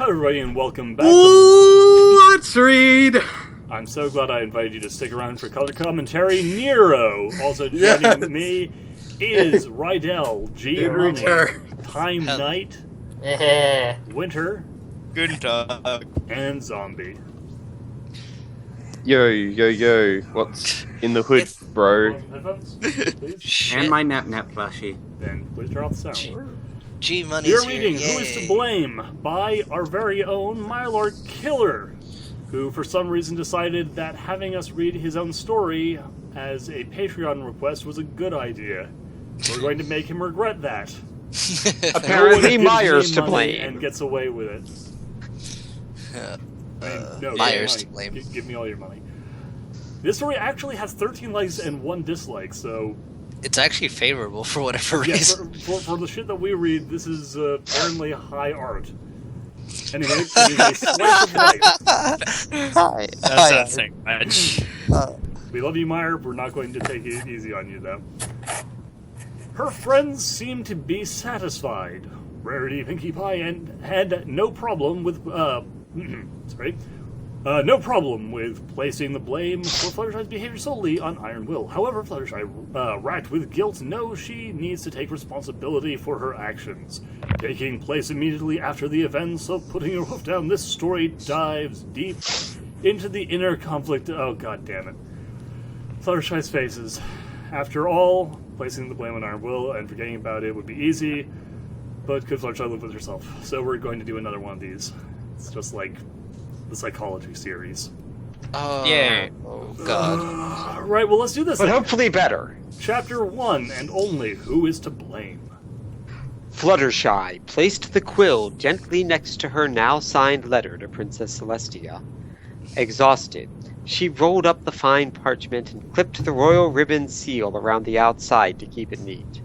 Hello everybody and welcome back Let's read! I'm so glad I invited you to stick around for color commentary. Nero! Also joining me is Rydell, G. Time Knight, Winter, Good dog. and Zombie. Yo, what's in the hood, bro? Headphones, please. And my nap plushie. Then please turn off the sound. G-Money's You're here, reading yay. Who is to Blame by our very own Mylord Killer, who for some reason decided that having us read his own story as a Patreon request was a good idea. We're going to make him regret that. Apparently No one Myers gives to me money blame. and gets away with it. No, Myers give to me money. blame. Give me all your money. This story actually has 13 likes and 1 dislike, so It's actually favorable for whatever yeah, reason. for the shit that we read, this is apparently high art. Anyway, it is a slice of life. Hi. That's not saying much. We love you, Meyer. We're not going to take it easy on you, though. Her friends seemed to be satisfied. Rarity, Pinkie Pie, and had no problem with no problem with placing the blame for Fluttershy's behavior solely on Iron Will. However, Fluttershy, racked with guilt, knows she needs to take responsibility for her actions. Taking place immediately after the events of putting her hoof down, this story dives deep into the inner conflict. Oh, god damn it. Fluttershy's faces. After all, placing the blame on Iron Will and forgetting about it would be easy, but could Fluttershy live with herself? So we're going to do another one of these. It's just like the psychology series. Yeah. Oh, God. Right, well, let's do this. But then. hopefully better. Chapter 1 and only Who is to Blame? Fluttershy placed the quill gently next to her now signed letter to Princess Celestia. Exhausted, she rolled up the fine parchment and clipped the royal ribbon seal around the outside to keep it neat.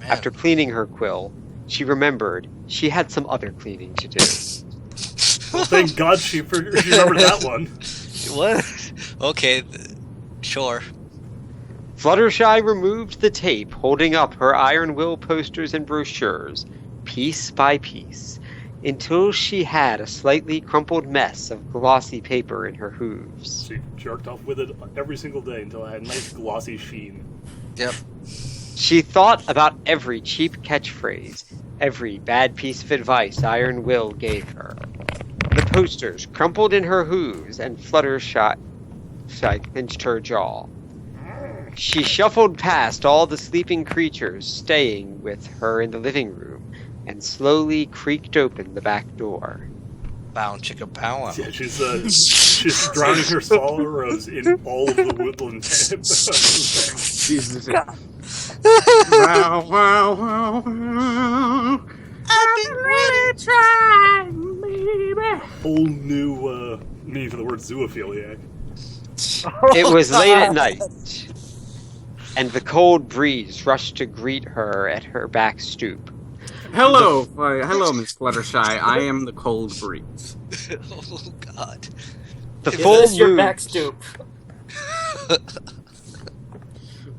Man. After cleaning her quill, she remembered she had some other cleaning to do. Well, thank God she remembered that one. What? Okay, sure. Fluttershy removed the tape holding up her Iron Will posters and brochures, piece by piece, until she had a slightly crumpled mess of glossy paper in her hooves. She jerked off with it every single day until I had a nice glossy sheen. Yep. She thought about every cheap catchphrase, every bad piece of advice Iron Will gave her. The posters crumpled in her hooves and Fluttershy clenched her jaw. She shuffled past all the sleeping creatures staying with her in the living room and slowly creaked open the back door. Bow chicka pow. Yeah, she's drowning her sorrows in all of the woodland. Jesus. Wow, wow, wow, wow. I've been really trying, baby. Whole new meaning for the word zoophiliac. It was late at night, and the cold breeze rushed to greet her at her back stoop. Hello, hello, Miss Fluttershy. I am the cold breeze. Oh, God. The Is full this your moon. back stoop?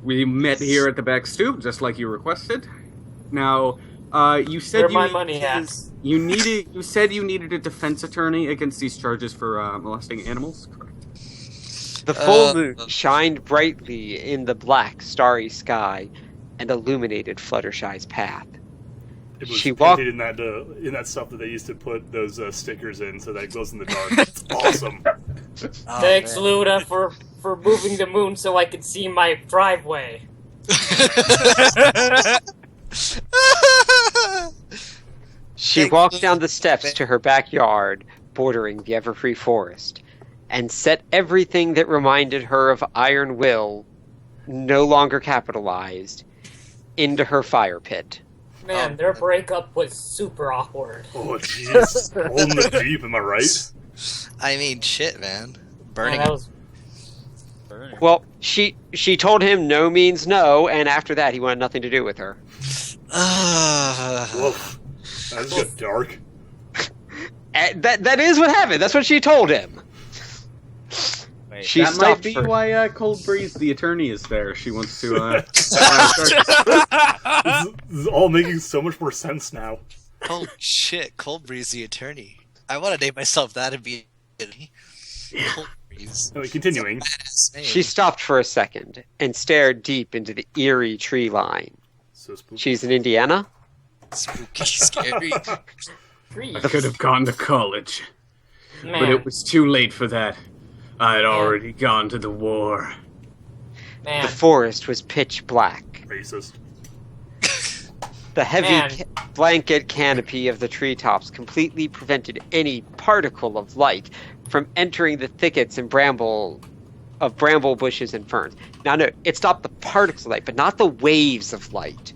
We met here at the back stoop, just like you requested. Now, you said Where you my needed- money at? You said you needed a defense attorney against these charges for molesting animals. Correct. The full moon shined brightly in the black, starry sky and illuminated Fluttershy's path. It was She walked- painted in that stuff that they used to put those stickers in, so that it glows in the dark. It's awesome. Oh, Thanks, man. Luna, for moving the moon so I could see my driveway. She Thank walked you. down the steps to her backyard, bordering the everfree forest, and set everything that reminded her of Iron Will, no longer capitalized, into her fire pit. Man, their breakup was super awkward. Oh, jeez. Holding the deep, am I right? I mean, shit, man. Man, Burning. that was Well, she told him no means no, and after that he wanted nothing to do with her. Woof. That just got dark. And that is what happened. That's what she told him. Wait, She That might stopped be for- why Cold Breeze, the attorney, is there. She wants to. This is all making so much more sense now. Holy shit, Cold Breeze the attorney. I want to name myself that and be. Anyway, continuing. She stopped for a second and stared deep into the eerie tree line. So spooky. She's in Indiana? Spooky, scary. Three. I could have gone to college, Man. but it was too late for that. I had already gone to the war. Man. The forest was pitch black. Racist. The heavy Man. blanket canopy of the treetops completely prevented any particle of light from entering the thickets and bramble bushes and ferns. Now, no, it stopped the particles of light, but not the waves of light.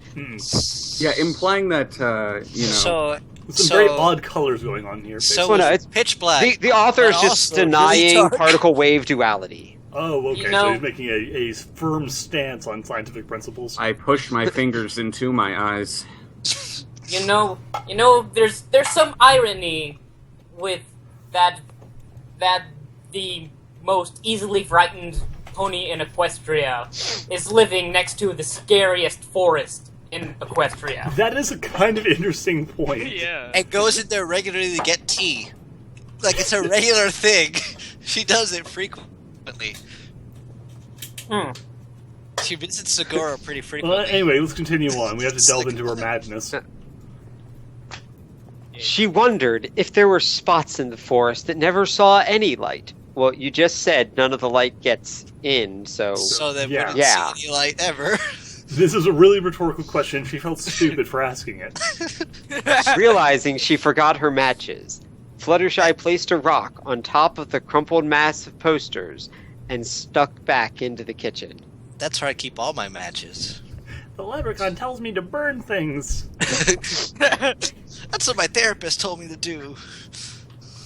Yeah, implying that, So, Some very odd colors going on here. so Well, no, it's it's- pitch black. The author is but just also really denying dark. particle wave duality. Oh, okay. You know- So he's making a firm stance on scientific principles. I pushed my fingers into my eyes. You know, there's some irony with that the most easily frightened pony in Equestria is living next to the scariest forest in Equestria. That is a kind of interesting point. Yeah. And goes in there regularly to get tea. Like it's a regular thing. She does it frequently. Hmm. She visits Segura pretty frequently. Well, anyway, let's continue on. We have to delve into her madness. She wondered if there were spots in the forest that never saw any light. Well, you just said none of the light gets in, so... So they Yeah. wouldn't Yeah. see any light ever. This is a really rhetorical question. She felt stupid for asking it. Realizing she forgot her matches, Fluttershy placed a rock on top of the crumpled mass of posters and stuck back into the kitchen. That's where I keep all my matches. The leprechaun tells me to burn things. That's what my therapist told me to do.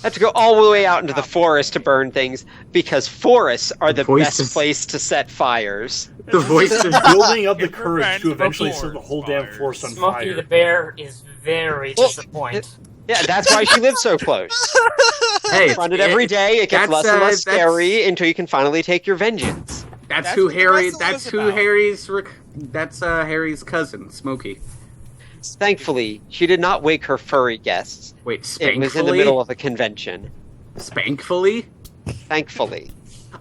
I have to go all the way out into the forest to burn things, because forests are the Voices. best place to set fires. The voice is Building up the If her courage friends to eventually before set the whole damn fires. forest on Smokey the fire. Bear is very Well, disappointed. Yeah, that's why she lives so close. Hey, Run it every day, it gets that's, less and uh, less that's- scary until you can finally take your vengeance. That's That's who what the Harry. rest of That's us who about. Harry's. That's Harry's cousin, Smokey. Thankfully, she did not wake her furry guests. Wait, It spankfully. was in the middle of a convention. Spankfully. Thankfully.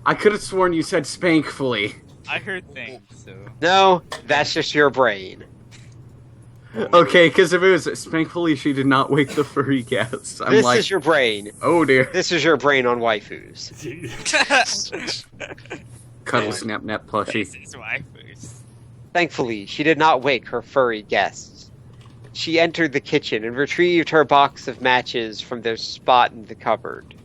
I could have sworn you said spankfully. I heard things, so. No, that's just your brain. Okay, because if it was spankfully, she did not wake the furry guests. I'm This like, is your brain. oh dear. This is your brain on waifus. Cuddle snap nap plushie. This is waifus. Thankfully, she did not wake her furry guests. She entered the kitchen and retrieved her box of matches from their spot in the cupboard.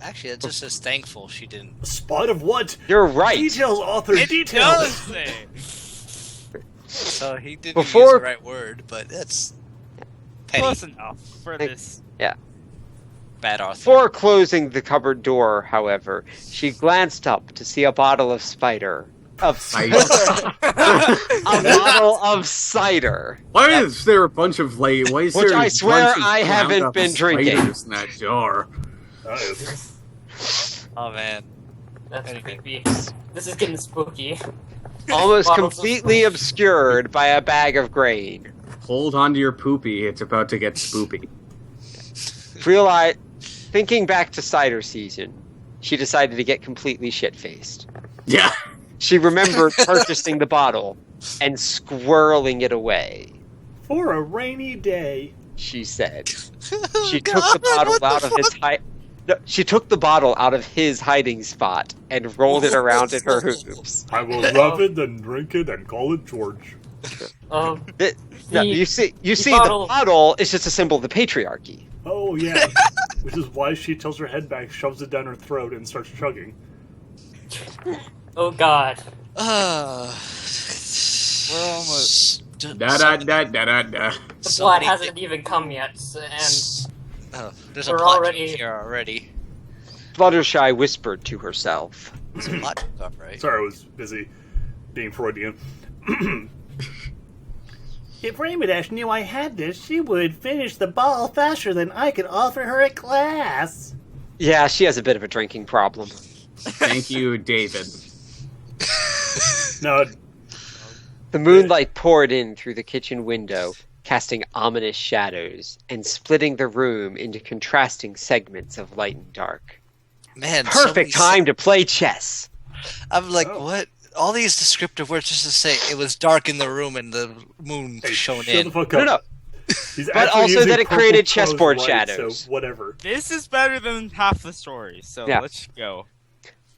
Actually, that just says thankful she didn't. A spot of what? You're right. Details, author, It details. does say. So he didn't Before- use the right word, but that's petty. Close enough for Thank- this. Bad author. Before closing the cupboard door, however, she glanced up to see a bottle of cider. A bottle of cider. Why is there a bunch of why is Which there a I swear bunch of I haven't ground-up been drinking. spiders in that jar? Oh man. That's Anything. creepy. This is getting spooky. Almost Bottles of completely obscured by a bag of grain. Hold on to your poopy, it's about to get spoopy. Thinking back to cider season, she decided to get completely shit-faced. Yeah. She remembered purchasing the bottle and squirreling it away, For a rainy day. she said. Oh, She took God, the bottle what the out of his she took the bottle out of his hiding spot and rolled it around in her hoops. I will rub it and drink it and call it George. No, The you see, bottle- the bottle is just a symbol of the patriarchy. Oh, yeah. Which is why she tilts her head back, shoves it down her throat, and starts chugging. Oh god. We're almost. Da da da da da da. The blood hasn't even come yet, and Oh, there's a we're plot already- here already. Fluttershy whispered to herself. There's a plot up, right? Sorry, I was busy being Freudian. If Rainbow knew I had this, she would finish the ball faster than I could offer her a glass. Yeah, she has a bit of a drinking problem. Thank you, David. No, The moonlight poured in through the kitchen window, casting ominous shadows and splitting the room into contrasting segments of light and dark. Man, Perfect time to play chess. I'm like, what? All these descriptive words just to say it was dark in the room and the moon shone Shut in. the fuck No, up. no. He's But actually also using that it purple created prose chessboard light, shadows. So whatever. This is better than half the story, so Yeah. let's go.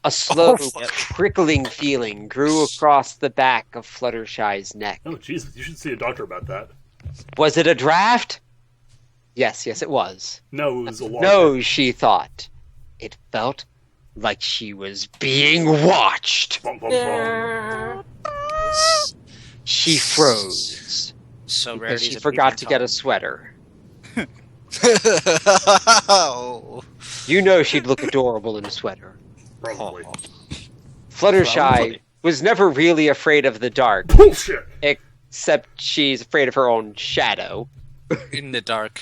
A slow, fuck. prickling feeling grew across the back of Fluttershy's neck. Oh Jesus, you should see a doctor about that. Was it a draft? Yes, it was. No, it was a long. No, she thought. It felt like she was being watched. Bum, bum, bum. She froze So because rarities she of forgot to paper get a sweater. Oh. You know she'd look adorable in a sweater. Probably. Fluttershy Probably. was never really afraid of the dark, Bullshit. except she's afraid of her own shadow. In the dark.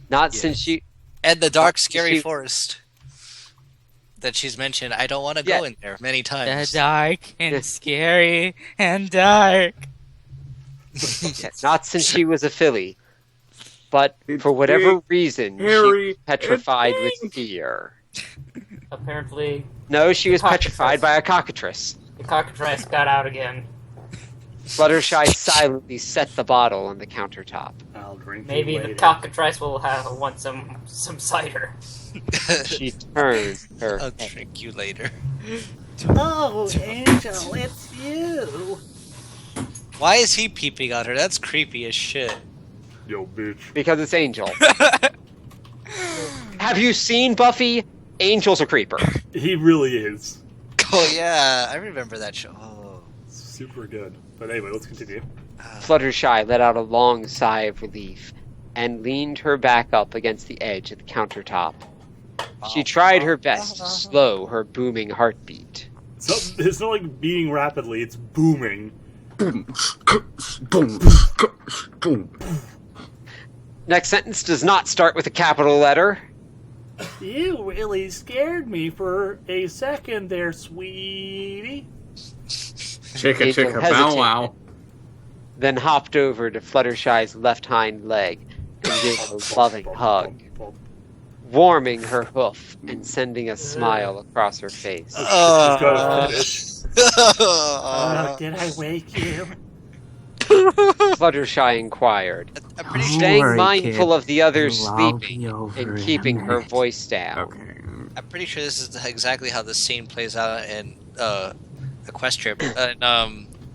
Not since she... And the dark, scary She- forest that she's mentioned. I don't want to go Yeah. in there many times. dark and scary and dark. Not since she was a filly. But It's for whatever big, reason, she hairy, was petrified and with fear. Apparently, No, she was Cockatrice. petrified by a cockatrice. the cockatrice got out again. Fluttershy silently set the bottle on the countertop. I'll drink you Maybe the later. cockatrice will want some cider. She turned her I'll head. drink you later. Oh, Angel, it's you. Why is he peeping on her? That's creepy as shit. Yo, bitch. Because it's Angel. Have you seen Buffy? Angel's a creeper. He really is. Oh yeah, I remember that show. Oh. Super good. But anyway, let's continue. Fluttershy let out a long sigh of relief and leaned her back up against the edge of the countertop. She tried her best to slow her booming heartbeat. It's not like beating rapidly, it's booming. Boom, boom. Next sentence does not start with a capital letter. You really scared me for a second there, sweetie. Chicka Angel chicka bow hesitated, wow. then hopped over to Fluttershy's left hind leg and gave her a loving hug, warming her hoof and sending a smile across her face. Just gotta finish. Oh, did I wake you? Fluttershy inquired, I'm pretty sure. staying worry, mindful kid. of the others It'll all sleeping be over and in keeping a her minute. voice down. Okay. I'm pretty sure this is exactly how the scene plays out in Equestria,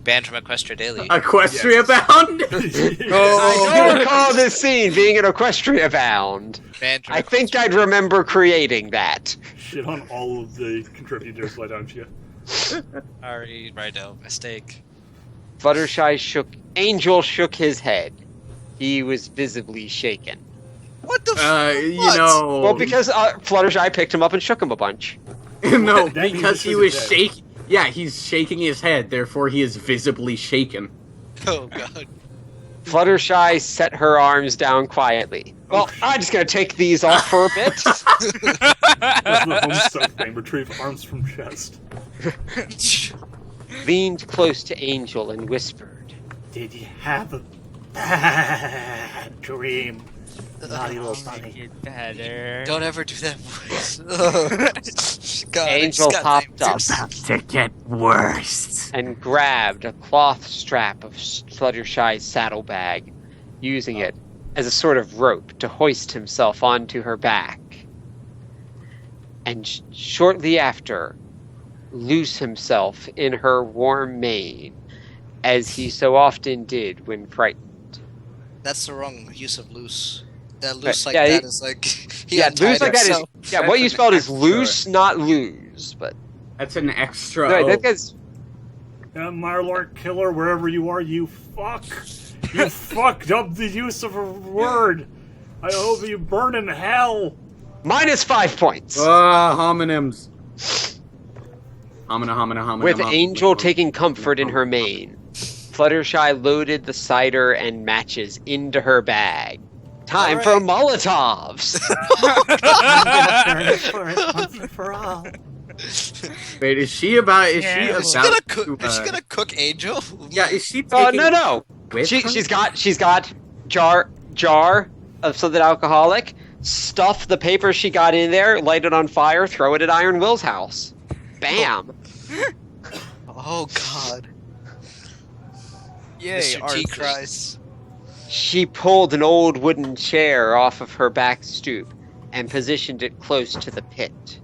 Banned from Equestria Daily. Equestria Yes. Bound? I don't recall this scene being in Equestria Bound. Banned from I think I'd remember creating that. Shit on all of the contributors, why don't you? Sorry, right now, mistake. Fluttershy Angel shook his head. He was visibly shaken. What the You what? know. Well, because Fluttershy picked him up and shook him a bunch. no, That means because he he shook was his head. shaking. Yeah, he's shaking his head, therefore he is visibly shaken. Oh god. Fluttershy set her arms down quietly. Well, I'm just gonna take these off for a bit. That's the home stuff thing. Retrieve arms from chest. Leaned close to Angel and whispered. Did you have a bad dream? Naughty little bunny. Get better. Don't ever do that voice. Oh. God, I Angel just got hopped up nightmares. About to get worse. and grabbed a cloth strap of Fluttershy's saddlebag, using it as a sort of rope to hoist himself onto her back. And shortly after, loose himself in her warm mane, as he so often did when frightened. That's the wrong use of loose. That loose like Yeah, that he- is like he Yeah, untied loose like that is. himself. Yeah, That's what you an spelled is extra. loose, not lose. But That's an extra. no, O. that guy's Myrlord Killer, wherever you are, you fuck. You fucked up the use of a word. I hope you burn in hell. -5 points. Homonyms. Homina. With Angel taking comfort in her mane, Fluttershy loaded the cider and matches into her bag. Time for Molotovs! Burn it for it once and for all. Wait, is she about? Is Yeah. she Is she about? gonna cook? to, Is she gonna cook Angel? Yeah, is she Oh, taking? no. With her? She's got jar of something alcoholic. Stuff the paper she got in there, light it on fire, throw it at Iron Will's house. Bam. Oh God. Yay, Mr. T arson. cries. She pulled an old wooden chair off of her back stoop and positioned it close to the pit.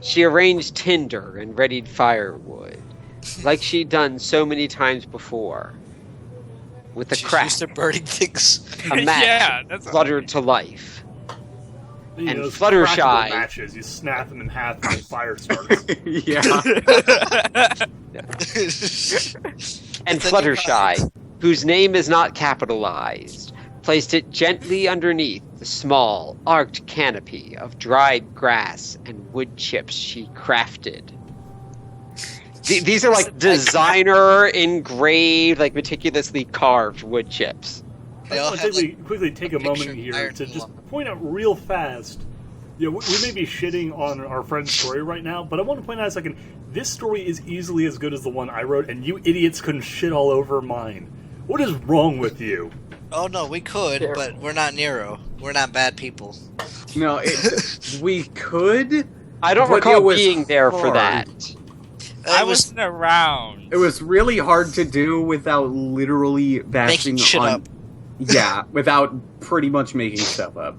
She arranged tinder and readied firewood, like she'd done so many times before. With a She's crack, used to burning things. a match Yeah, that's fluttered to life. You And know, those Fluttershy- crackable matches, you snap them in half and the fire starts. Yeah. And It's a new Fluttershy, whose name is not capitalized, placed it gently underneath the small, arced canopy of dried grass and wood chips she crafted. These are like designer engraved, like meticulously carved wood chips. They I all want have, to quickly take a picture moment of here Iron to Will just on them. point out real fast. You know, we may be shitting on our friend's story right now, but I want to point out a second. This story is easily as good as the one I wrote, and you idiots couldn't shit all over mine. What is wrong with you? Oh no, we could, Sure. but we're not Nero. We're not bad people. No, we could. I don't But recall it was being there for hard. that. I It was wasn't around. It was really hard to do without literally bashing making shit on. up. Yeah, without pretty much making stuff up.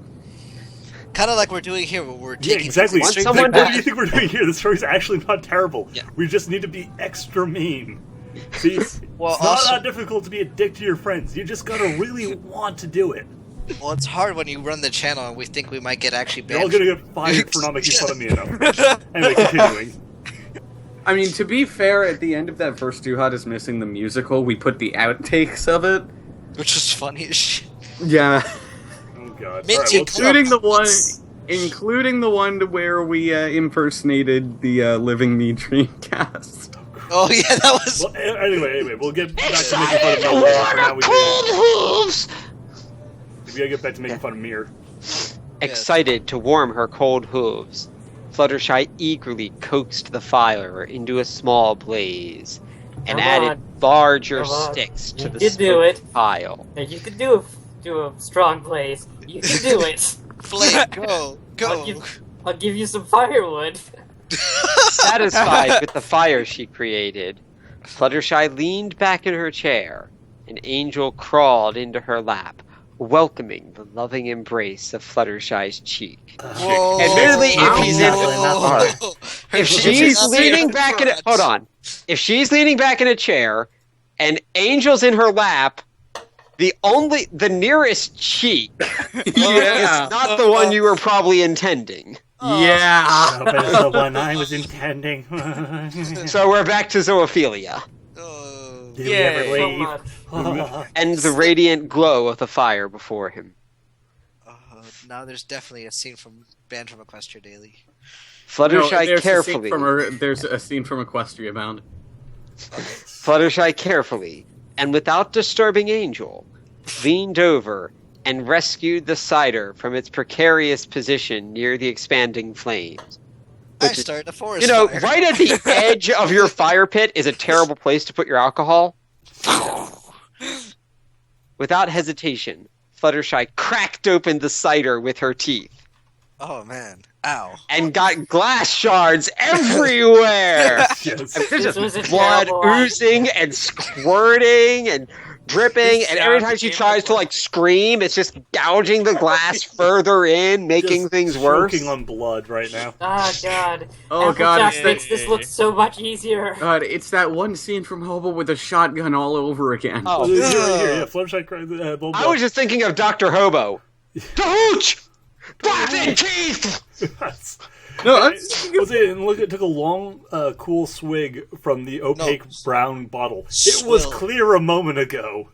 Kind of like we're doing here, where we're Yeah, taking exactly. things Once extremely someone What do you bad. think we're doing here? The story's actually not terrible. Yeah. We just need to be extra mean. See, Well, it's not also- that difficult to be a dick to your friends. You just gotta really want to do it. Well, it's hard when you run the channel and we think we might get actually You're all banned. gonna get fired for not making fun of me enough. Anyway, continuing. I mean, to be fair, at the end of that first Duhad is missing the musical. We put the outtakes of it. Which is funny as shit. Yeah, Oh god. Mint Alright, you well, including the one where we impersonated the Living Me Dreamcast. Oh yeah, that was. well, anyway, we'll get back to making fun of Mir. For now, we gotta get back to making fun of Mir. Excited to warm her cold hooves, Fluttershy eagerly coaxed the fire into a small blaze and Come added on. larger Come on. sticks to You the did do smoky it. pile. Hey, you could do a strong blaze. You can do it. Flame, go, I'll go. give you some firewood. Satisfied with the fire she created, Fluttershy leaned back in her chair. An angel crawled into her lap, welcoming the loving embrace of Fluttershy's cheek. Whoa. Admittedly, if he's in- Whoa. If Her she's cheeks leaning are back in a, front. hold on. If she's leaning back in a chair and Angel's in her lap, the nearest cheek is not the one you were probably intending. Yeah. Oh, but it's the one I was intending. So we're back to zoophilia Oh. Did we ever Yay. So leave? much. and the radiant glow of the fire before him. Now there's definitely a scene from Banned from Equestria Daily. Fluttershy carefully. There's a scene from Equestria Bound. Fluttershy carefully, and without disturbing Angel, leaned over and rescued the cider from its precarious position near the expanding flames. I Which is- started a forest You know, fire. right at the edge of your fire pit is a terrible place to put your alcohol. Without hesitation, Fluttershy cracked open the cider with her teeth Oh man. Ow. and got glass shards everywhere. Yes. And there's This was a just blood terrible idea. oozing and squirting and dripping, This and every sounds time she like tries to like scream, it's just gouging the glass further in, making Just things worse. choking on blood right now. Ah, God. Oh god, Applejack it's makes this look so much easier. God, it's that one scene from Hobo with a shotgun all over again. Oh, Here, yeah, Fluttershy cried, blah, I blah. was just thinking of Dr. Hobo. Dooch! Black teeth! Yes. No, I was it, and look, it took a long, cool swig from the opaque brown bottle. It was Swill. clear a moment ago.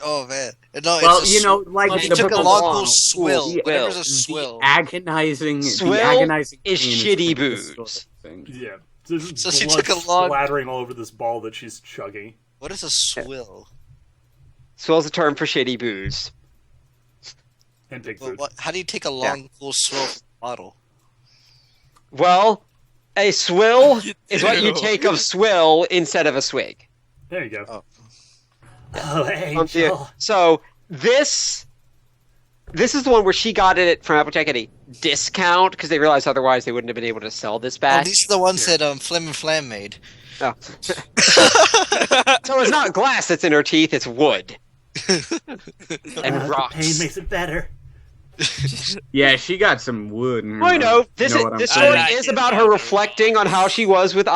Oh man. No, well, it's a you know, like Well, He the took a book- long long, cool swill. cool Whatever's a swill. swill. agonizing. Swill the agonizing is pain shitty the booze. sort of thing. Yeah. There's So she blood took a long- splattering all over this ball that she's chugging. What is a swill? Swill's a term for shitty booze. And pig Well, food. what, how do you take a long cool swill from a bottle? Well, a swill is what you do. take of swill instead of a swig. There you go. Oh. Oh, Angel. So this is the one where she got it from Applejack at a discount because they realized otherwise they wouldn't have been able to sell this Oh, batch. these are the ones that Flim and Flam made. Oh. So it's not glass that's in her teeth; it's wood and rocks. The pain makes it better. Yeah, she got some wood. In her I know. mouth. This You know what I'm this saying? story is about her reflecting on how she was with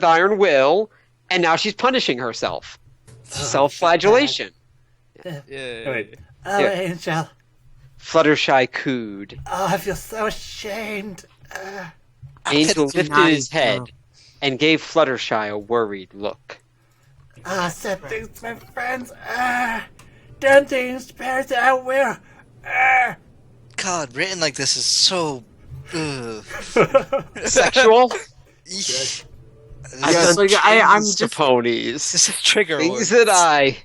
Iron Will, and now she's punishing herself. Self-flagellation. Yeah. Wait, Oh, Yeah. Angel. Fluttershy cooed. Oh, I feel so ashamed. Angel It's lifted not his head enough. and gave Fluttershy a worried look. Said things to my friends. Done things to parents that I will. God, written like this is so. Sexual? Eesh. Yes, like, I'm things just- to ponies. This is trigger Things words. that I...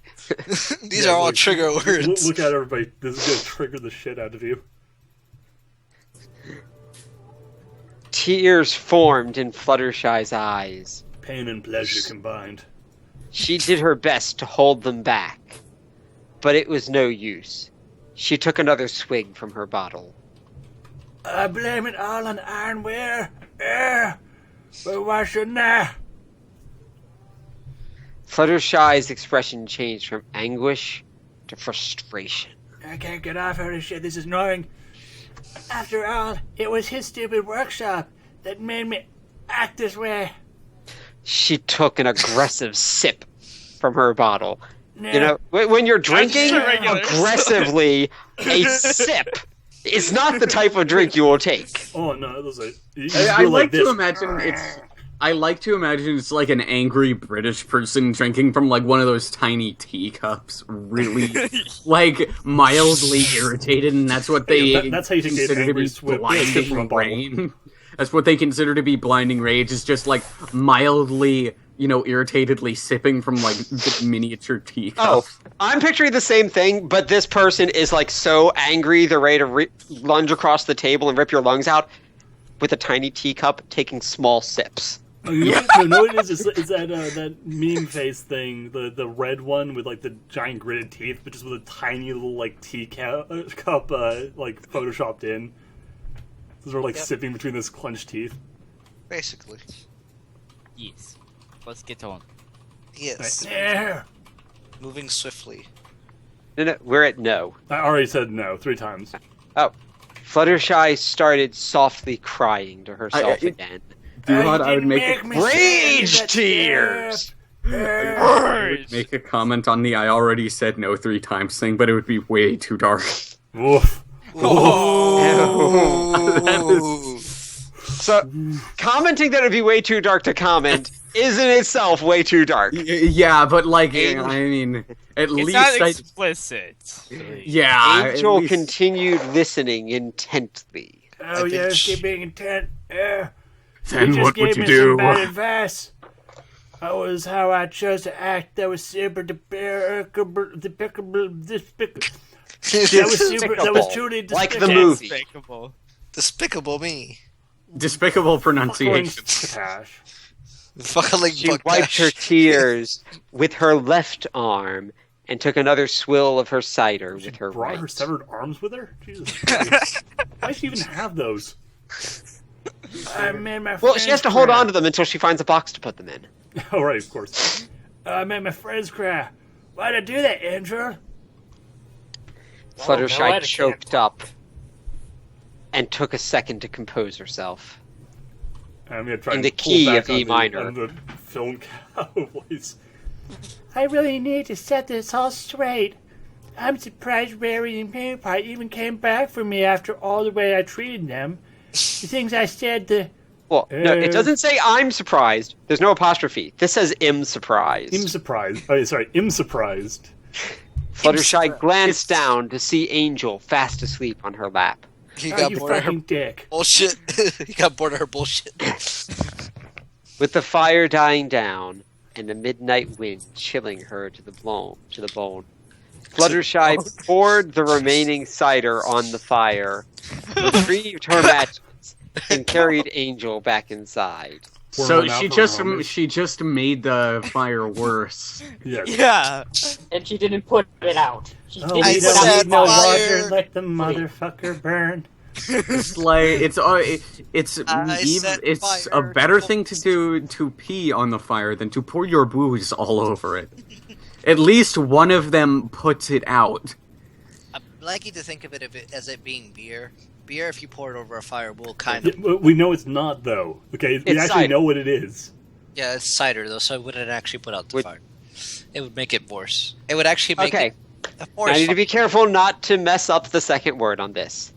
These are all look, trigger words. Look at everybody. This is gonna trigger the shit out of you. Tears formed in Fluttershy's eyes. Pain and pleasure combined. She did her best to hold them back, but it was no use. She took another swig from her bottle. I blame it all on Ironwear. But why shouldn't I? Fluttershy's expression changed from anguish to frustration. I can't get off all this shit. This is annoying. After all, it was his stupid workshop that made me act this way. She took an aggressive sip from her bottle. No. You know, when you're drinking just a regular. aggressively, a sip is not the type of drink you will take. Oh no, it was like you I go like this. to imagine it's. I like to imagine it's like an angry British person drinking from like one of those tiny teacups, really like mildly irritated, and that's what they That's how you take an consider to angry be sip from a blinding bottle. rain. That's what they consider to be blinding rage. Is just like mildly, irritatedly sipping from like the miniature teacups. Oh, I'm picturing the same thing, but this person is like so angry they're ready to lunge across the table and rip your lungs out with a tiny teacup, taking small sips. Oh, you know what it is? It's that meme face thing, the red one with like the giant gritted teeth, but just with a tiny little like cup like photoshopped in. So they're like Yep. sipping between those clenched teeth. Basically. Yes. Let's get on. Yes. Yeah. Moving swiftly. No, we're at no. I already said no 3 times. Oh. Fluttershy started softly crying to herself again. Duhad, I would You make didn't a, me Rage say that tears! stuff. I would make a comment on the "I already said no 3 times" thing, but it would be way too dark. Woof. Ooh. So, commenting that it would be way too dark to comment is in itself way too dark. Yeah, but like, Angel- I mean, at It's least not I. explicit. Yeah, at Angel least- continued listening intently. Oh, I yes, bitch. keep being intent. Then You just what gave would you me do? some bad advice. That was how I chose to act. That was super despicable. That was truly Like the despicable. movie. Despicable. Despicable me. Despicable pronunciation. Cash. Fucking She wiped her tears with her left arm and took another swill of her cider with her Brought right. her severed arms with her? Jesus Christ. Why does she even have those? I made my Well, friends she has to hold cry. on to them until she finds a box to put them in. Oh, right, of course. I made my friends cry. Why'd I do that, Andrew? no Fluttershy etiquette. choked up and took a second to compose herself. I'm gonna try In and the pull key back of E on minor. on the film cow voice. I really need to set this all straight. I'm surprised Rary and Penny Pie even came back for me after all the way I treated them. The things I said, Well, no, it doesn't say I'm surprised. There's no apostrophe. This says am surprised. I'm surprised. Oh, sorry, I'm surprised. Fluttershy glanced down to see Angel fast asleep on her lap. He oh, got you bored of her fucking dick. bullshit. He got bored of her bullshit. With the fire dying down and the midnight wind chilling her to the bone, Fluttershy poured the remaining cider on the fire, retrieved her matches, and carried Angel back inside. So one out she for just Roman. she just made the fire worse. Yes. Yeah. And she didn't put it out. She Oh, didn't we I put don't out said need no the fire. fire. water. Let the motherfucker burn. It's like it's I set it's a fire better to thing to do to pee on the fire than to pour your booze all over it. At least one of them puts it out. I'm liking to think of it as it being beer. Beer, if you pour it over a fire, will kind Yeah, of. but we know it's not though. Okay, we It's actually cider. know what it is. Yeah, it's cider though, so it wouldn't actually put out the Would- fire. It would make it worse. It would actually make Okay. it a I forest need to fire. be careful not to mess up the second word on this.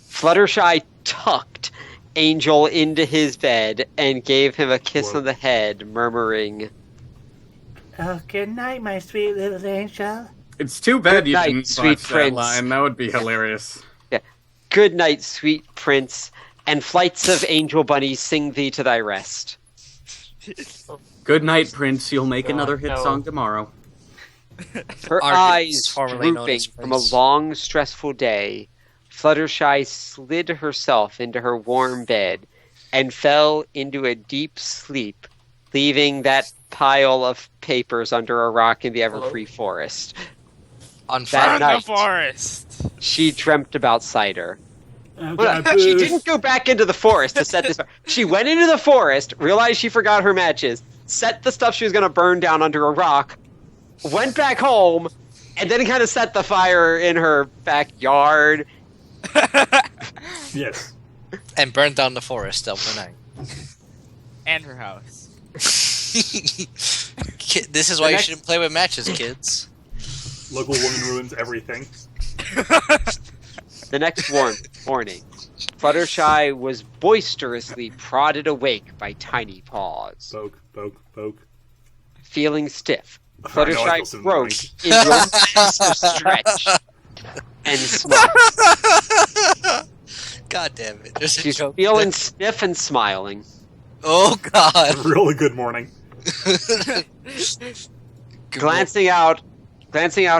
Fluttershy tucked Angel into his bed and gave him a kiss Whoa. on the head, murmuring, Oh, good night, my sweet little angel. It's too bad Good you night, didn't sweet botch prince. that line. That would be hilarious. "Good night, sweet prince, and flights of angel bunnies sing thee to thy rest." Good night, Prince. You'll make God, another hit no. song tomorrow. Her Argus, eyes formerly known drooping as from a Prince. long, stressful day, Fluttershy slid herself into her warm bed and fell into a deep sleep, leaving that pile of papers under a rock in the Everfree forest. On That fire. Burn the night. forest. She dreamt about cider. Oh, Well, God, she booze. didn't go back into the forest to set this. She went into the forest, realized she forgot her matches, set the stuff she was going to burn down under a rock, went back home, and then kind of set the fire in her backyard. Yes. And burned down the forest overnight. And her house. This is why you next- shouldn't play with matches, kids. Local woman ruins everything. The next morning, Fluttershy was boisterously prodded awake by tiny paws. Poke, poke, poke. Feeling stiff, I know, I feel Fluttershy so broke nice. into a massive stretch and smiled. God damn it. There's a She's joke. feeling stiff and smiling. Oh god. Really good morning. Glancing out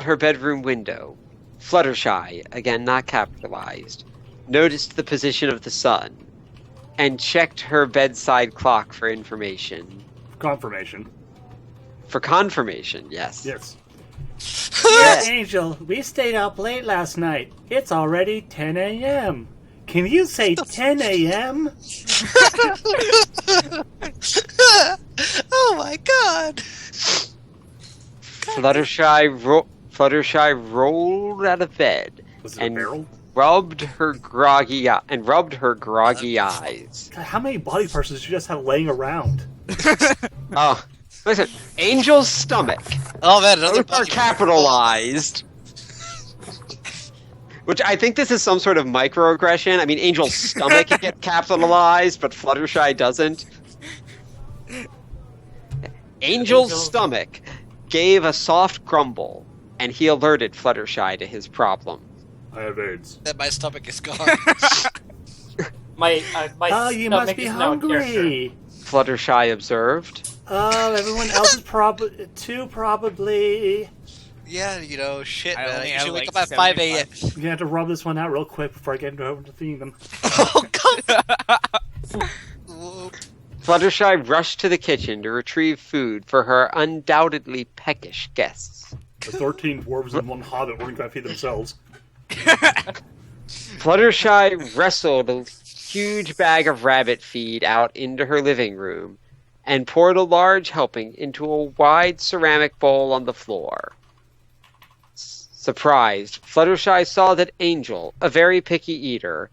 her bedroom window, Fluttershy, again not capitalized, noticed the position of the sun and checked her bedside clock for information. Confirmation. For confirmation, yes. Yes. Dear Angel, we stayed up late last night. It's already 10 a.m. Can you say 10 a.m.? Oh my god. Fluttershy rolled out of bed Was it a and barrel? rubbed her groggy eyes. God, how many body parts did you just have laying around? Oh, listen, Angel's stomach. Oh man, another Both are body part. capitalized. Which I think this is some sort of microaggression. I mean, Angel's stomach can get capitalized, but Fluttershy doesn't. Angel's stomach gave a soft grumble, and he alerted Fluttershy to his problem. I have AIDS. That my stomach is gone. My Oh, you stomach must be is now a character. hungry. Fluttershy observed. Oh, everyone else is probably. Yeah, you know, shit, I man. I only usually have, wake like, up at 5 a.m. 75. You have to rub this one out real quick before I get into the theme. Oh, God. Fluttershy rushed to the kitchen to retrieve food for her undoubtedly peckish guests. The 13 dwarves and one hobbit weren't going to feed themselves. Fluttershy wrestled a huge bag of rabbit feed out into her living room and poured a large helping into a wide ceramic bowl on the floor. Surprised, Fluttershy saw that Angel, a very picky eater,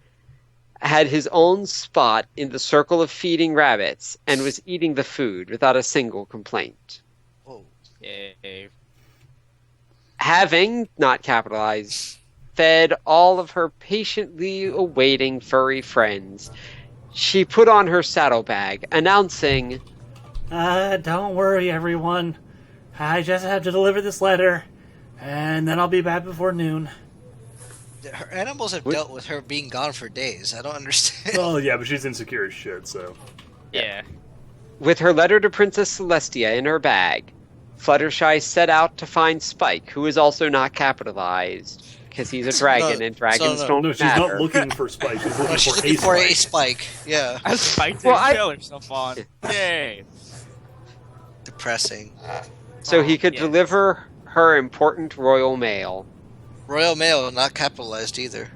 had his own spot in the circle of feeding rabbits and was eating the food without a single complaint. Whoa. Yay. Having, not capitalized, fed all of her patiently awaiting furry friends, she put on her saddlebag, announcing, Don't worry, everyone. I just have to deliver this letter, and then I'll be back before noon. Her animals have dealt with her being gone for days. I don't understand. Well, yeah, but she's insecure as shit, so. Yeah. with her letter to Princess Celestia in her bag, Fluttershy set out to find Spike, who is also not capitalized, because he's a dragon, and dragons don't No, she's matter. not looking for Spike. She's looking No, she's for looking for a Spike. spike. Yeah. I spiked Well, his trailer so fun. Yay. Depressing. So he could Yes. deliver her important royal mail. Royal Mail, not capitalized either.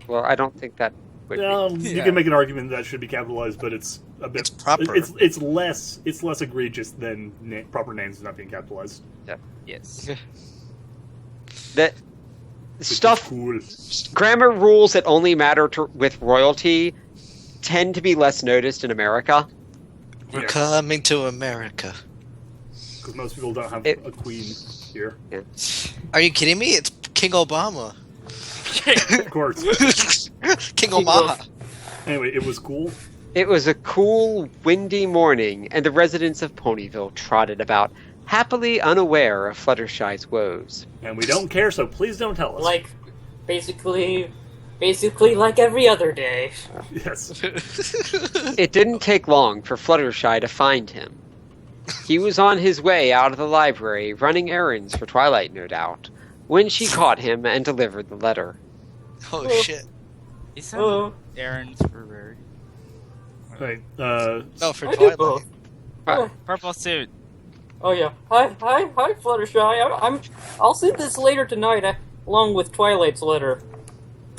Well, I don't think that would be. You Yeah. can make an argument that should be capitalized, but it's a bit. It's proper. It's less egregious than proper names not being capitalized. Yes. That Which is stuff, cool. grammar rules that only matter with royalty tend to be less noticed in America. We're Yeah. coming to America. Because most people don't have It- a queen here. Are you kidding me? It's King Obama. Of course. King Obama. Anyway, it was cool. It was a cool, windy morning, and the residents of Ponyville trotted about, happily unaware of Fluttershy's woes. And we don't care, so please don't tell us. Like, basically like every other day. Yes. It didn't take long for Fluttershy to find him. He was on his way out of the library, running errands for Twilight, no doubt, when she caught him and delivered the letter. Oh shit. He Oh. sent errands for Rarity. Right. No, for I did Twilight. both. Oh, Purple suit. oh yeah. Hi, Fluttershy. I'll send this later tonight, along with Twilight's letter.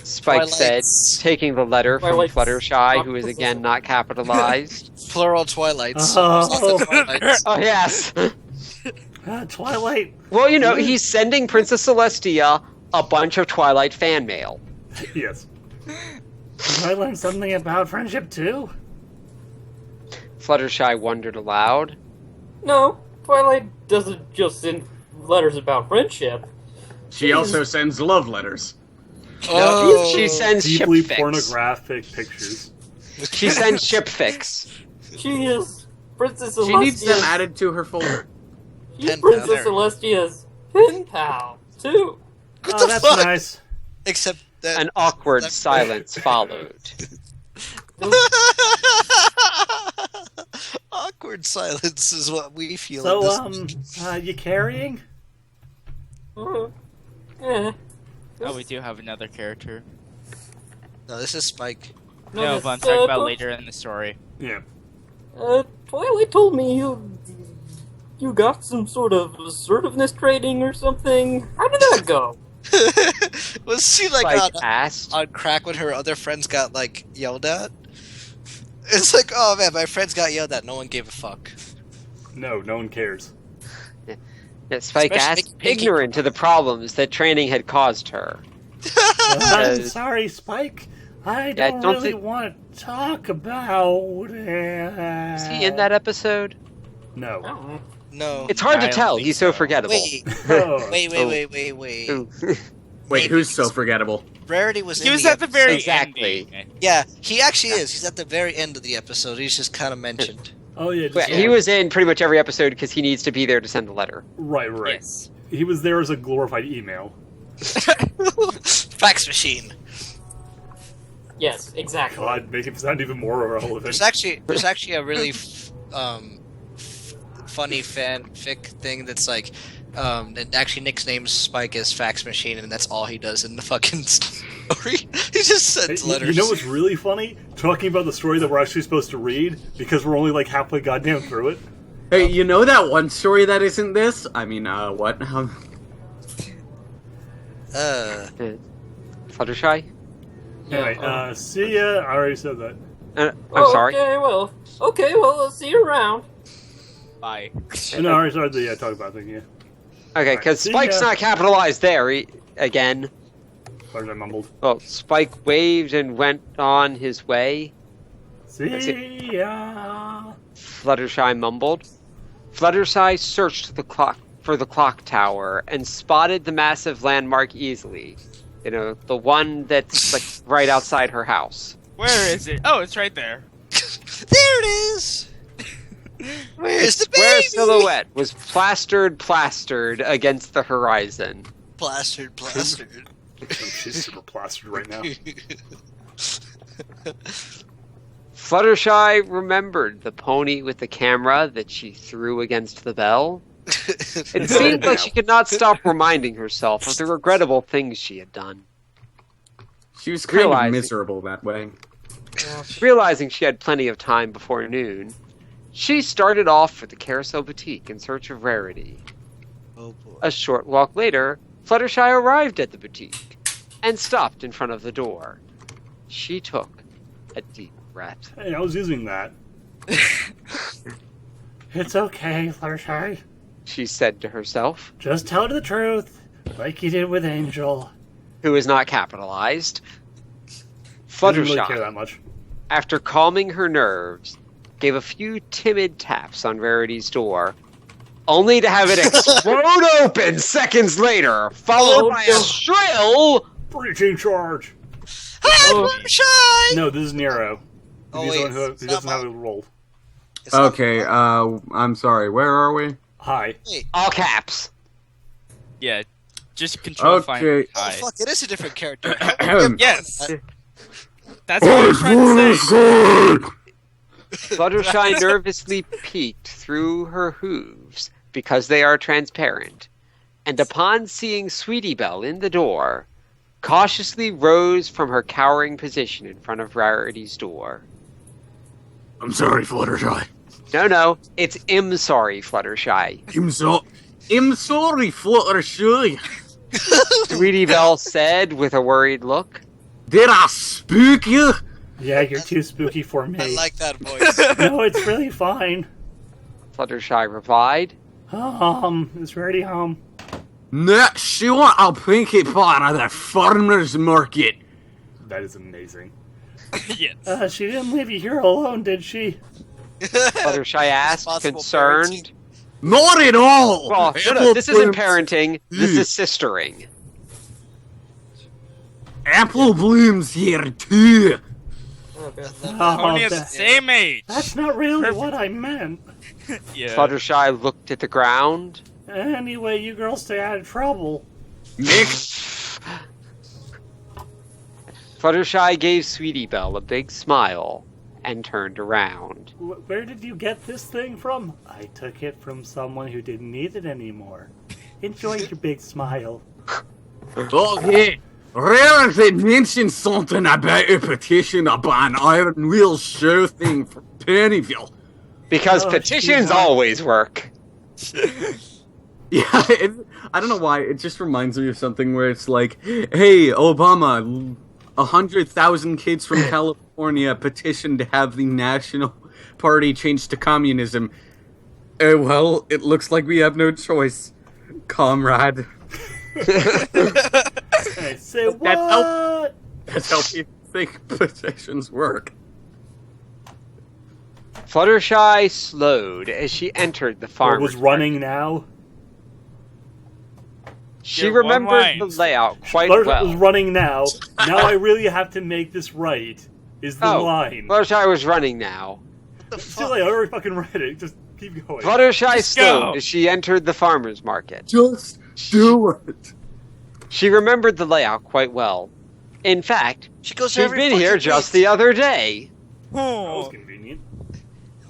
Spike said, Twilight's- taking the letter from Twilight's- Fluttershy, who is again not capitalized. Plural Twilights. Oh. Lots of Twilights. Oh, yes! Twilight. Well, you know, he's sending Princess Celestia a bunch of Twilight fan mail. Yes. Did I learn something about friendship too? Fluttershy wondered aloud. No, Twilight doesn't just send letters about friendship. She also sends love letters. Oh. She sends Deeply ship fix. pornographic pictures. She sends ship fix. She is Princess Celestia. She needs them added to her folder. She's Pen Princess pal. Celestia's pen pal, too. What Oh, the that's fuck? nice. Except that. An awkward silence followed. Awkward silence is what we feel. So, in this... you carrying? Yeah. Oh, we do have another character. No, this is Spike. No, this, but I'm talking about but- later in the story. Yeah. Twilight told me you got some sort of assertiveness training or something. How did that go? Was she like Spike asked. on crack when her other friends got like yelled at? It's like, oh man, my friends got yelled at. No one gave a fuck. No one cares. That Spike Especially asked, Pinky. ignorant to the problems that training had caused her. I'm sorry, Spike. I Yeah, don't don't really think- want to talk about it. Is he in that episode? I No. don't know. No. It's hard to I don't tell. think He's so so. forgettable. Wait, Oh. wait. Ooh. Wait, who's so forgettable? Rarity was. He in was the at the very Exactly. ending. Yeah, he actually is. He's at the very end of the episode. He's just kind of mentioned. Oh yeah. Wait, he was in pretty much every episode because he needs to be there to send the letter. Right. Yes. He was there as a glorified email. Fax machine. Yes, exactly. God, make it sound even more relevant. There's actually a really funny fanfic thing that's like, and actually Nick's name's Spike as Fax Machine, and that's all he does in the fucking story. He just sends Hey, letters. You know what's really funny? Talking about the story that we're actually supposed to read because we're only like halfway goddamn through it. Hey, you know that one story that isn't this? I mean, what? Fluttershy? Anyway, see ya. I already said that. I'm sorry. Okay, well, I'll see you around. Bye. No, I already started the talk about thing. Yeah. Okay, because See Spike's ya. not capitalized there again. As I mumbled. Well, Spike waved and went on his way. See ya. Fluttershy mumbled. Fluttershy searched for the clock tower and spotted the massive landmark easily. You know, the one that's like right outside her house. Where is it? Oh, it's right there. There it is. Where's the baby? Square silhouette was plastered against the horizon. Plastered. Oh, she's super plastered right now. Fluttershy remembered the pony with the camera that she threw against the bell. It seemed like she could not stop reminding herself of the regrettable things she had done. She was kind of miserable that way. Realizing she had plenty of time before noon, she started off for the Carousel Boutique in search of Rarity. Oh boy. A short walk later, Fluttershy arrived at the boutique and stopped in front of the door. She took a deep breath. Hey, I was using that. It's okay, Fluttershy. She said to herself, Just tell her the truth, like you did with Angel. who is not capitalized. I didn't really care Fluttershy, that much. after calming her nerves, gave a few timid taps on Rarity's door, only to have it explode open seconds later, followed by a shrill... Breaching charge! Hi, Fluttershy! No, this is Nero. Oh, He's wait, the one who it's doesn't not have a roll. It's not Okay, mine. I'm sorry, where are we? Hi. All caps. Yeah, just control find. Okay. Oh, fuck, it is a different character. Yes. That's what I'm trying to say. Fluttershy nervously peeked through her hooves because they are transparent, and upon seeing Sweetie Belle in the door, cautiously rose from her cowering position in front of Rarity's door. I'm sorry, Fluttershy. No, it's sorry, Fluttershy. I'm sorry, Fluttershy. Sweetie Belle said with a worried look. Did I spook you? Yeah, you're too spooky for me. I like that voice. No, it's really fine. Fluttershy replied. It's ready, Next, she want a pinky pie at the farmer's market. That is amazing. Yes. She didn't leave you here alone, did she? Fluttershy asked, Responsible concerned. Not at all. Well, no, this isn't parenting. This is sistering. Apple Bloom's here too. Only at the that- same age. That's not really what I meant. Yeah. Fluttershy looked at the ground. Anyway, you girls stay out of trouble. Nick, Fluttershy gave Sweetie Belle a big smile and turned around. Where did you get this thing from? I took it from someone who didn't need it anymore. Enjoy your big smile. okay. Rarity mentioned something about a petition about an Iron Wheel show thing for Pennyville. Because Oh, petitions she's always work. Yeah, I don't know why. It just reminds me of something where it's like, hey, Obama, 100,000 kids from California petitioned to have the National Party changed to communism. Well, it looks like we have no choice, comrade. Hey, say what? That's how people think petitions work. Fluttershy slowed as she entered the Or farm. was running now. She You're one remembered line. the layout quite Fluttershy well. was running now. Now I really have to make this right. Is the line. Fluttershy was running now. It's too late, I already fucking read it. Just keep going. Fluttershy slowed go. as she entered the farmer's market. Just do it. She remembered the layout quite well. In fact, She goes she'd every been fucking here just week. the other day. That was Oh. convenient.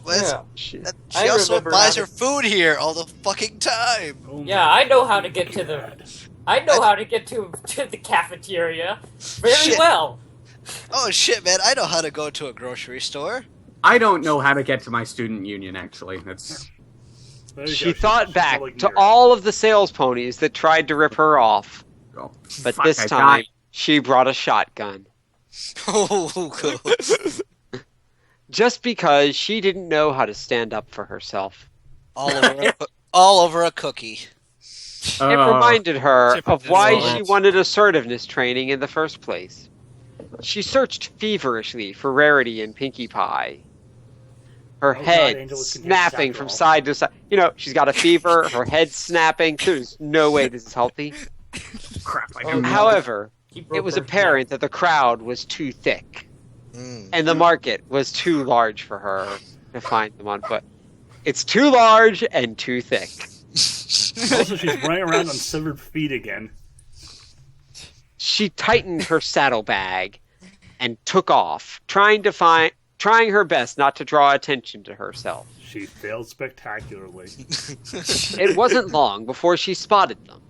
Well, that's- She- She I also remember buys having- her food here all the fucking time. Oh my Yeah, I know how to get to the. God. I know how to get to the cafeteria very Shit. well. Oh shit, man! I know how to go to a grocery store. I don't know how to get to my student union, actually. That's... There you She go. thought She's back like to Nero. all of the sales ponies that tried to rip her off, Oh, but fuck, this I time died. she brought a shotgun. Oh, cool. Just because she didn't know how to stand up for herself. all over a cookie. It reminded her Typical of why Lawrence. she wanted assertiveness training in the first place. She searched feverishly for Rarity and Pinkie Pie. Her God, head Angel was convinced snapping after from all. side to side. You know, she's got a fever, her head's snapping. There's no way this is healthy. Crap, I Oh, do know. However, He broke it was her apparent that the crowd was too thick, Mm. and the market was too large for her to find them on foot. It's too large and too thick. Also, she's running around on severed feet again. She tightened her saddlebag and took off, trying to find trying her best not to draw attention to herself. She failed spectacularly. It wasn't long before she spotted them.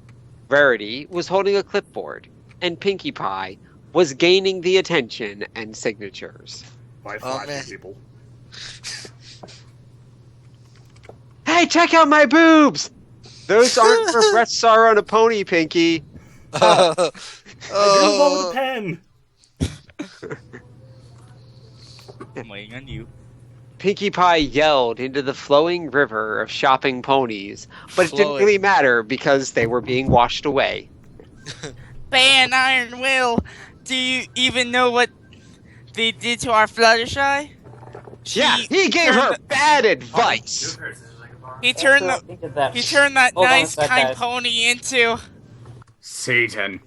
Rarity was holding a clipboard, and Pinkie Pie was gaining the attention and signatures. By Oh, flashing man. people. Hey, check out my boobs! Those aren't for Brett Sorrow on a pony, Pinkie. I didn't roll with a pen. I'm waiting on you. Pinkie Pie yelled into the flowing river of shopping ponies, but it didn't Flowing. really matter because they were being washed away. Ban Iron Will! Do you even know what they did to our Fluttershy? Yeah, he gave her bad advice. He turned After I the think of that, he turned that Hold on a nice, sec, kind guys. pony into. Satan.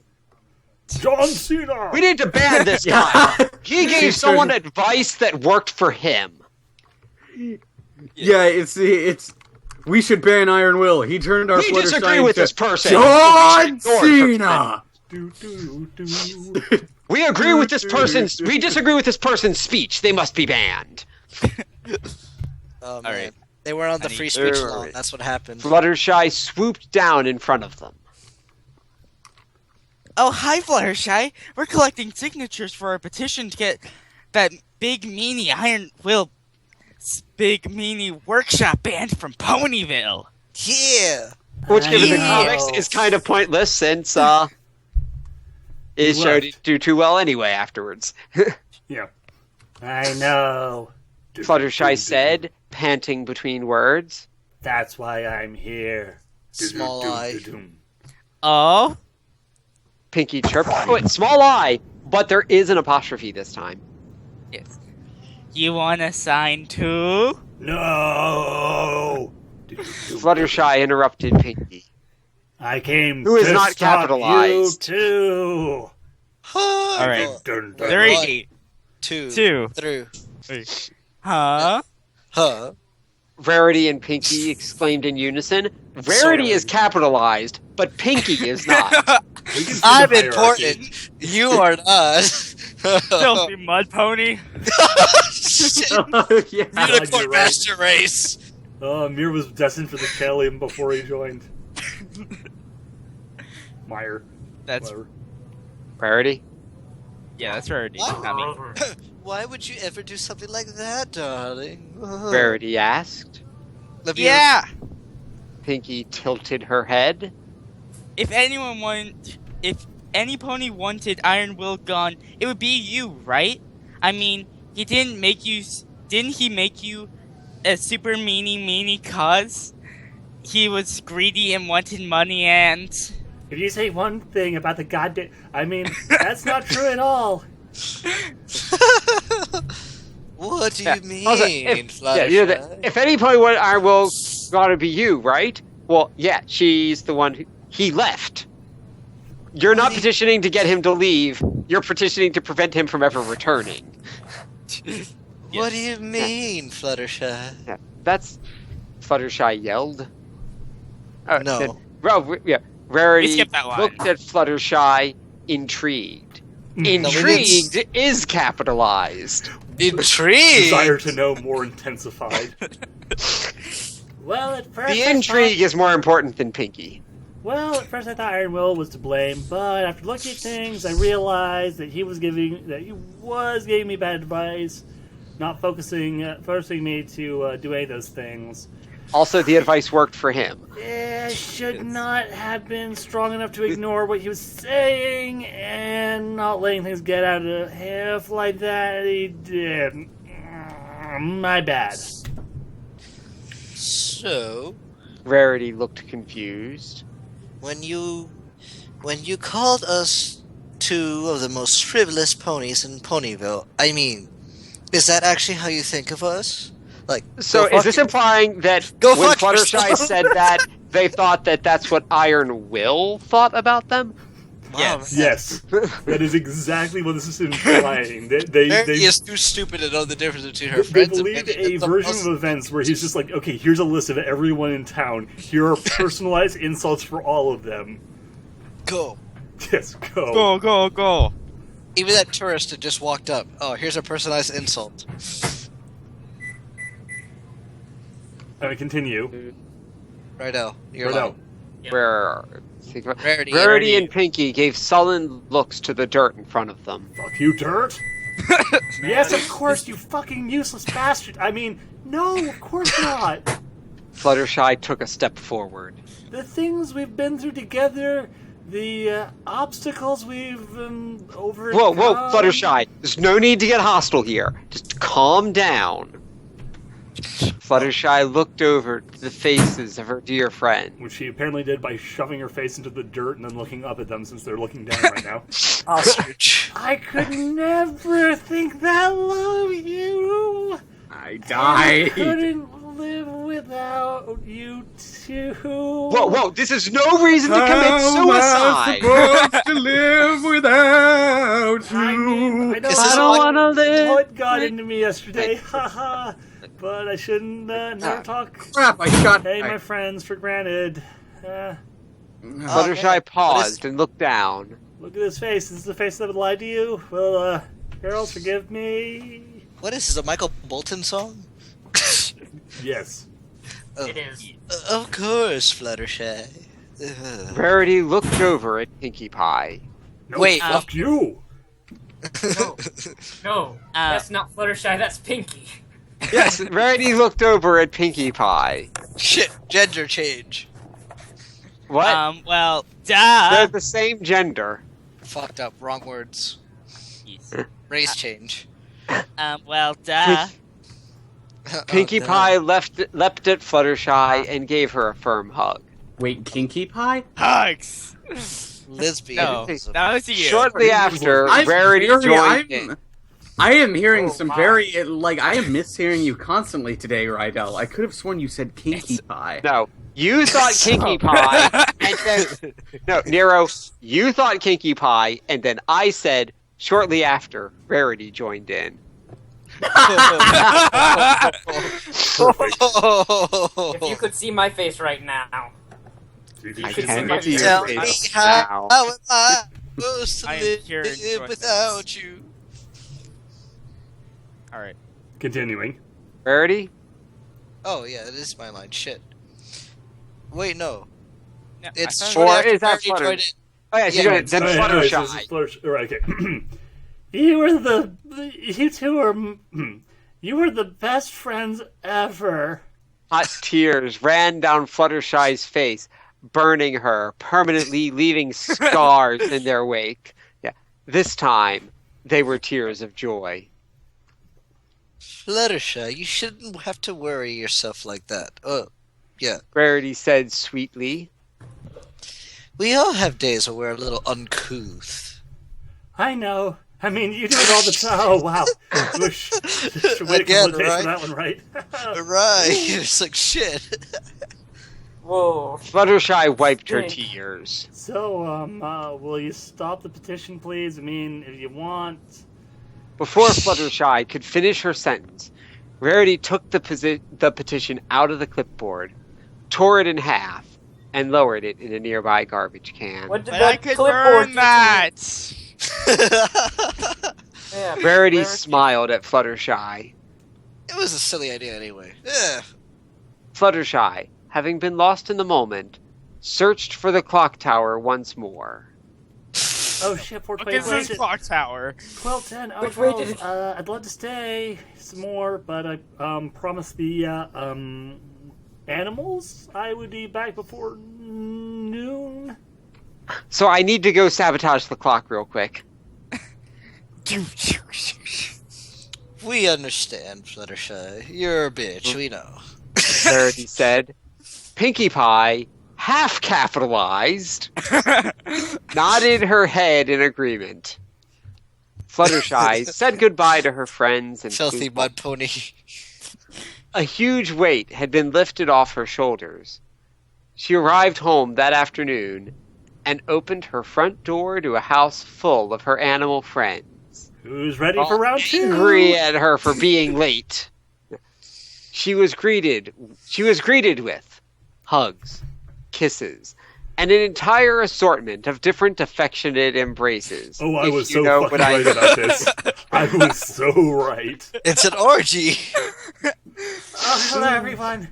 John Cena! We need to ban this Yeah. guy. He gave someone advice that worked for him. Yeah, it's. We should ban Iron Will. He turned our We Fluttershy disagree with into this person. John Ignored for Cena. Do, do, do. We agree with this person's. We disagree with this person's speech. They must be banned. Oh man, Alright. they were on the I free need- speech Alright. law. That's what happened. Fluttershy swooped down in front of them. Oh, hi, Fluttershy. We're collecting signatures for our petition to get that big meanie Iron Will, big meanie workshop banned from Ponyville. Yeah. Which, given the know. comics, is kind of pointless since his show left. didn't do too well anyway afterwards. Yeah. I know. Do, Fluttershy do, do. said, panting between words. That's why I'm here. Do, do, Small do, eye. do, do. Oh? Pinkie chirped. Oh, it's small eye, but there is an apostrophe this time. Yes. You want to sign too? No! Do, do, do, Fluttershy interrupted Pinkie. I came Who is to not stop capitalized. you too. All right. Dun, dun, Three, Two. two, Through. huh? Huh. Rarity and Pinkie exclaimed in unison. Rarity is capitalized, but Pinkie is not. We can see I'm the hierarchy. important. You are not. Filthy mud pony. Shit. Yeah. God, Unicorn you're right. Master Race. Mir was destined for the Kelly before he joined. Meyer. That's Whatever. Rarity? yeah, that's Rarity. Not me. Why would you ever do something like that, darling? Rarity asked. Yeah. Pinkie tilted her head. If any pony wanted Iron Will gone, it would be you, right? I mean, didn't he make you a super meanie cause he was greedy and wanted money and If you say one thing about the goddamn... I mean, that's not true at all. What do Yeah. you mean, Also, Fluttershy? if any pony wanted Iron Will, gotta be you, right? Well, yeah, she's the one he left. You're not petitioning to get him to leave. You're petitioning to prevent him from ever returning. What do you mean, Fluttershy? Yeah, that's Fluttershy yelled. No. We skipped that line. Looked at Fluttershy, intrigued. Intrigued is capitalized. Intrigue. Desire to know more intensified. Well, at first The I intrigue is more important than Pinkie. Well, at first I thought Iron Will was to blame, but after looking at things, I realized that he was giving me bad advice, not forcing me to do any of those things. Also, the advice worked for him. I should not have been strong enough to ignore what he was saying and not letting things get out of hand like that. He did. My bad. So, Rarity looked confused. when you called us two of the most frivolous ponies in Ponyville, I mean, is that actually how you think of us? Like, So go is this fuck- implying that Go when fuck Fluttershy yourself. said that, they thought that that's what Iron Will thought about them? Yes. Yes, that is exactly what this is implying. They Mary is too stupid to know the difference between her They friends. and believed Penny. a It's the version most- of events where he's just like, okay, here's a list of everyone in town. Here are personalized insults for all of them. Go. Yes, go. Go. Even that tourist that just walked up. Oh, here's a personalized insult. Continue. Righto, you're Righto. on. Yeah. Where Rarity. Rarity and Pinky gave sullen looks to the dirt in front of them. Fuck you, dirt. Yes, of course, you fucking useless bastard. I mean, no, of course not. Fluttershy took a step forward. The things we've been through together, the obstacles we've overcome. Whoa, Fluttershy! There's no need to get hostile here. Just calm down. Fluttershy looked over to the faces of her dear friend. Which she apparently did by shoving her face into the dirt and then looking up at them since they're looking down right now. Ostrich. I could never think that low of you. I I died. couldn't live without you two. Whoa, this is no reason to commit suicide! supposed to live without I mean, I know Is this how like- wanna live. what got into me yesterday, haha. But I shouldn't never talk. Crap, I shot. Hey, my friends, for granted. Fluttershy paused and looked down. Look at this face. This is the face that would lie to you. Well, girls, forgive me. What is this, a Michael Bolton song? Yes. It is. Of course, Fluttershy. Ugh. Rarity looked over at Pinkie Pie. No, Wait, fuck you. No, that's not Fluttershy, that's Pinky. Yes, Rarity looked over at Pinkie Pie. Shit, gender change. What? Well, They're duh. the same gender. Fucked up, wrong words. Yes. Race change. Well, duh. Pinkie Oh, no. Pie leapt at Fluttershy and gave her a firm hug. Wait, Kinky Pie? Hugs. Lesbian. No, that was you. Shortly after, I'm Rarity very- joined in. I am hearing Oh, some my. very I am mishearing you constantly today, Rydell. I could have sworn you said Kinky Pie. No, you thought Kinkie Pie, and then no, Nero, you thought Kinkie Pie, and then I said shortly after, Rarity joined in. If you could see my face right now. I should can't see see my your Tell me face how now. am I supposed to I am live pure enjoyment. without you? All right. Continuing. Rarity? Oh yeah, it is my line. Shit. Wait, no. No, It's I thought- short Or after is that Rarity Flutter? joined in. Oh yeah, she's Yeah, doing it. Then Anyways, Fluttershy. this is Fluttershy. Right, okay. You two are, you were the best friends ever. Hot tears ran down Fluttershy's face, burning her, permanently leaving scars in their wake. Yeah, this time they were tears of joy. Fluttershy, you shouldn't have to worry yourself like that. Oh, yeah. Rarity said sweetly. We all have days where we're a little uncouth. I know. I mean, you do it all the time. Oh, wow. Wish, way to Again, come right? for that one, right? Right. It's like shit. Whoa. Fluttershy wiped her Stink. tears. So, will you stop the petition, please? I mean, if you want. Before Fluttershy could finish her sentence, Rarity took the petition out of the clipboard, tore it in half, and lowered it in a nearby garbage can. What did But I that could clipboard burn do to that. me? Yeah, Rarity smiled at Fluttershy. It was a silly idea anyway. Yeah. Fluttershy, having been lost in the moment, searched for the clock tower once more. Oh, shit, Look at this clock tower. 12:10. Oh, Which way 12. did- I'd love to stay some more, but I promised the animals I would be back before noon. So I need to go sabotage the clock real quick. We understand, Fluttershy. You're a bitch, we know. Rarity said. Pinkie Pie, half capitalized, nodded her head in agreement. Fluttershy said goodbye to her friends and Filthy flew mud pony. A huge weight had been lifted off her shoulders. She arrived home that afternoon and opened her front door to a house full of her animal friends, Who's ready all for round two? angry at her for being late. She was greeted with hugs, kisses, and an entire assortment of different affectionate embraces. Oh, I if was you so know fucking what I right about this. I was so right. It's an orgy. Oh, hello, everyone.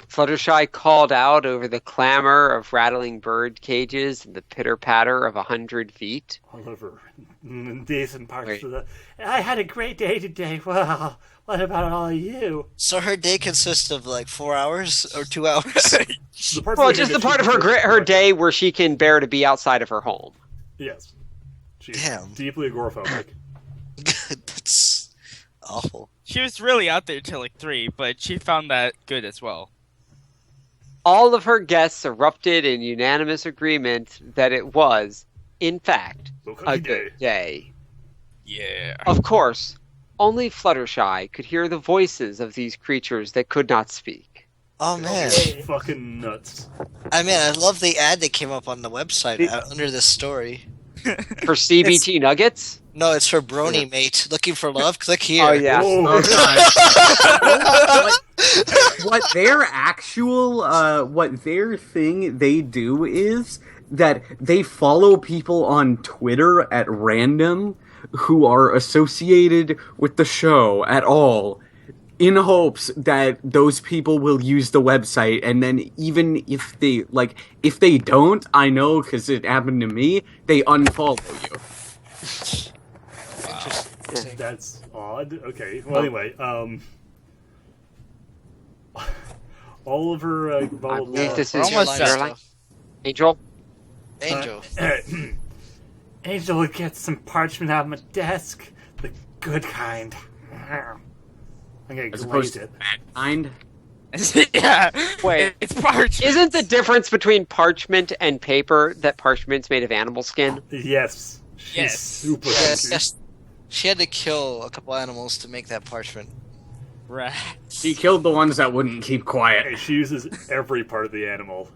Fluttershy called out over the clamor of rattling bird cages and the pitter-patter of 100 feet. Oliver, decent parts Wait. of the... I had a great day today. Well, what about all of you? So her day consists of like 4 hours or 2 hours? The parts Well, of just day the that part of she her day where she can bear to be outside of her home. Yes. She's Damn. deeply agoraphobic. That's awful. She was really out there till like 3, but she found that good as well. All of her guests erupted in unanimous agreement that it was, in fact, So a good day. Yeah. Of course, only Fluttershy could hear the voices of these creatures that could not speak. Oh man. Fucking nuts. I mean, I love the ad that came up on the website under this story. For CBT Nuggets? No, it's for Brony Mate. Looking for love? Click here. Oh, yeah. Oh, What their thing they do is that they follow people on Twitter at random who are associated with the show at all, in hopes that those people will use the website, and then even if they don't, I know because it happened to me, they unfollow you. That's odd. Okay. Well, anyway, Oliver, I blah, blah, believe blah. this We're is almost your there. line. Angel? Angel. Angel would get some parchment out of my desk. The good kind. I'm gonna As glaze opposed to it. that kind. Yeah. Wait. It's parchment. Isn't the difference between parchment and paper that parchment's made of animal skin? Yes. She's Yes. super Yes, confused. yes. She had to kill a couple animals to make that parchment. Right. She killed the ones that wouldn't keep quiet. Hey, she uses every part of the animal.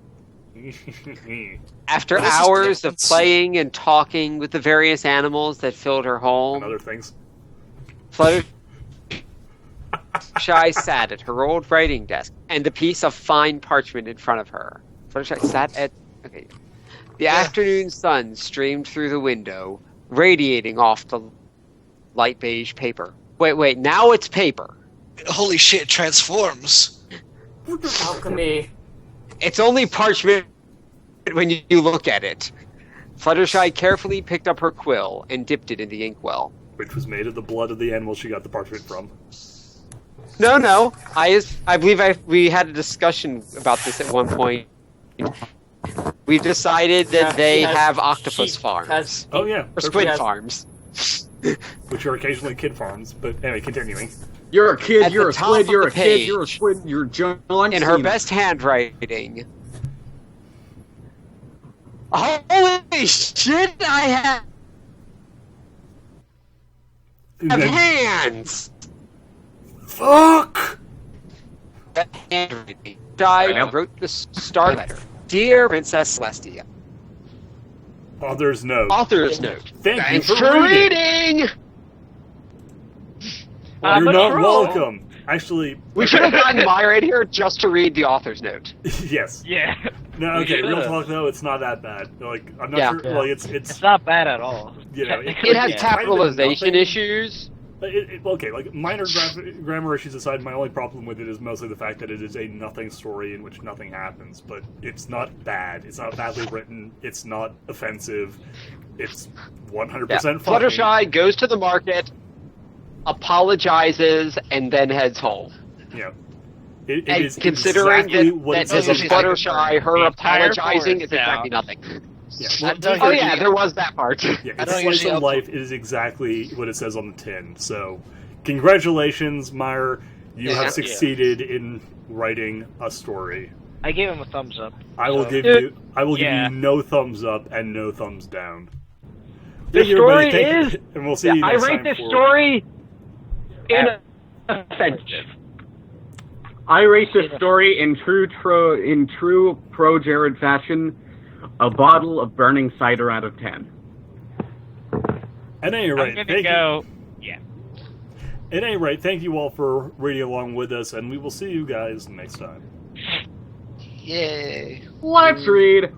After What is this hours of difference? playing and talking with the various animals that filled her And home, other things. Fluttershy sat at her old writing desk and a piece of fine parchment in front of her. Fluttershy sat at... Okay. The afternoon sun streamed through the window, radiating off the light beige paper. Wait, now it's paper. Holy shit, it transforms. Alchemy. It's only parchment when you look at it. Fluttershy carefully picked up her quill and dipped it in the inkwell. Which was made of the blood of the animal she got the parchment from. No. I believe we had a discussion about this at one point. We've decided that they have octopus farms. Oh, yeah. Or squid Yes. farms. Which are occasionally kid farms. But anyway, continuing. You're a kid, At you're the a top squid, of you're the a kid, you're a page, squid, you're John In her Cena. best handwriting. Holy shit, I have hands! Fuck! Handwriting. I wrote the star letter. Dear Princess Celestia. Author's note. Author's note. Thank you Thanks for for reading. reading! You're but not true. welcome. Actually, We should have gotten Mire in here just to read the author's note. yes. Yeah. No, We okay. Real should've. talk though, it's not that bad. Like, I'm not Yeah. sure. Yeah. Like, it's It's not bad at all. you know, It has Yeah. capitalization nothing. issues. Okay, like minor grammar issues aside, my only problem with it is mostly the fact that it is a nothing story in which nothing happens. But it's not bad. It's not badly written. It's not offensive. It's 100% funny. Fluttershy goes to the market, apologizes, and then heads home. Yeah. It And is considering exactly that, what it that this says is on the tin. Fluttershy, her The entire apologizing forest is exactly nothing. Yeah. I Well, don't Oh usually- yeah, there was that part. Yeah, I it's don't slice usually of life is exactly what it says on the tin. So, congratulations, Meyer. You Yeah. have succeeded in writing a story. I gave him a thumbs up. I will So- give you. I will Yeah. give you no thumbs up and no thumbs down. The Thank you, everybody. story Thank is- you, and we'll see you I next rate time this for- story inoffensive. I rate this story in true pro Jared fashion, a bottle of burning cider out of 10. At any I'm rate, gonna thank go. you. At any rate, thank you all for reading along with us, and we will see you guys next time. Yay. Let's read.